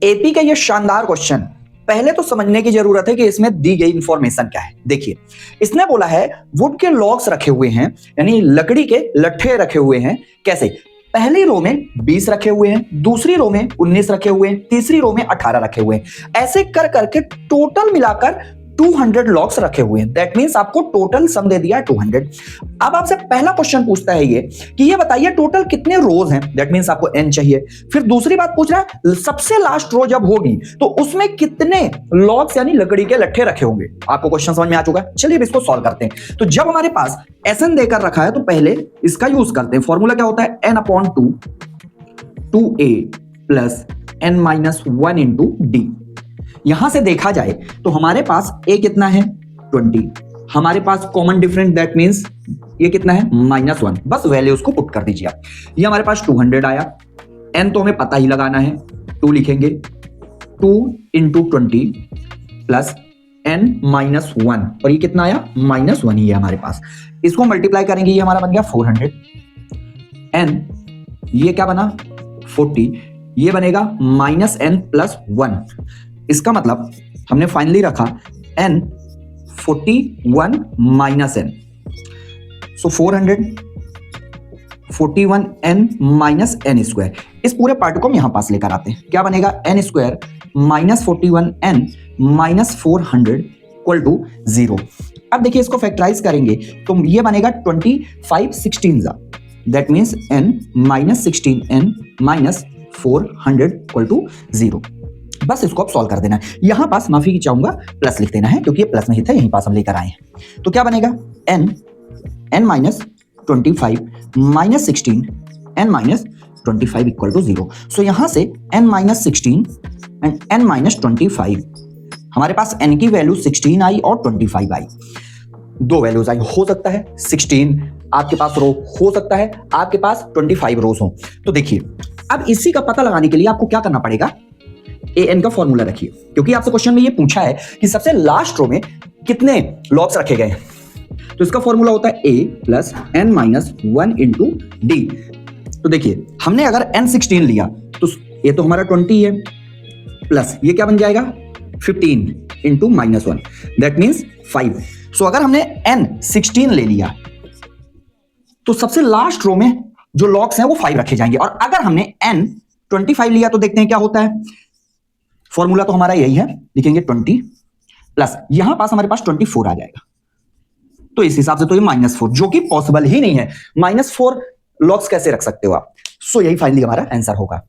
AP का ये शानदार क्वेश्चन, पहले तो समझने की जरूरत है कि इसमें दी गई इंफॉर्मेशन क्या है। देखिए, इसने बोला है वुड के लॉग्स रखे हुए हैं, यानी लकड़ी के लट्ठे रखे हुए हैं। कैसे? पहली रो में 20 रखे हुए हैं, दूसरी रो में 19 रखे हुए हैं, तीसरी रो में 18 रखे हुए हैं। ऐसे कर करके टोटल मिलाकर 200 लॉग्स रखे हुए हैं। दैट मींस आपको टोटल सम दे दिया 200। अब आपसे पहला क्वेश्चन पूछता है ये कि ये बताइए टोटल कितने रोज हैं। दैट मींस आपको n चाहिए। फिर दूसरी बात पूछ रहा है सबसे लास्ट रो जब होगी तो उसमें कितने लॉग्स यानी लकड़ी के लट्ठे रखे होंगे। आपको क्वेश्चन समझ में आ चुका है। चलिए इसको सॉल्व करते हैं। तो जब हमारे पास Sn देकर रखा है तो पहले इसका यूज करते हैं। फॉर्मूला क्या होता है? n/2 2a plus n-1 into D. यहां से देखा जाए तो हमारे पास a कितना है? 20। हमारे पास कॉमन डिफरेंट दैट मींस ये कितना है? -1। बस वैल्यूज को पुट कर दीजिए आप। ये हमारे पास 200 आया। n तो हमें पता ही लगाना है, 2 लिखेंगे। 2 इंटू 20 प्लस n-1 और ये कितना आया? -1 ही है हमारे पास। इसको मल्टीप्लाई करेंगे, ये हमारा बन गया 400। n ये क्या बना? 40। ये बनेगा -n+1। इसका मतलब हमने फाइनली रखा n 41 माइनस n। सो 400 41 n माइनस n स्क्वायर। इस पूरे पार्ट को हम यहां पास लेकर आते हैं। क्या बनेगा? n square minus 41 n minus 400 equal to 0। अब देखिए इसको फैक्टराइज करेंगे तो ये बनेगा 25 16 that means n minus 16 n minus 400 equal to 0। बस इसको अब सॉल्व कर देना है। यहां पास माफी की चाहूंगा प्लस लिख देना है क्योंकि ये प्लस नहीं था, यहीं पास हम लेकर आए हैं। तो क्या बनेगा? n minus 25 minus 16 n minus 25 equal to 0। So यहां से n minus 16 and n minus 25, हमारे पास n की वैल्यू 16 आई और 25 आई। दो वैल्यूज आई। हो सकता है 16 आपके पास रो, हो सकता है आपके पास 25 रोज हो। तो देखिए अब इसी का पता लगाने के लिए आपको क्या करना पड़ेगा? an का फॉर्मूला रखिए, क्योंकि आपसे क्वेश्चन में ये पूछा है कि सबसे लास्ट रो में कितने लॉग्स रखे गए हैं। तो इसका फॉर्मूला होता है a plus n-1 into D. तो देखिए हमने अगर n16 लिया तो ये तो हमारा 20 है, प्लस ये क्या बन जाएगा? 15 इंटू -1 दैट मीन्स 5। सो अगर हमने n16 ले लिया तो सबसे लास्ट रो में जो लॉग्स हैं वो 5 रखे जाएंगे। और अगर हमने n25 लिया तो देखते हैं क्या होता है। फॉर्मूला तो हमारा यही है, लिखेंगे 20 प्लस यहां पास हमारे पास 24 आ जाएगा। तो इस हिसाब से तो ये -4 जो कि पॉसिबल ही नहीं है। -4 लॉग्स कैसे रख सकते हो आप? सो यही फाइनली हमारा आंसर होगा।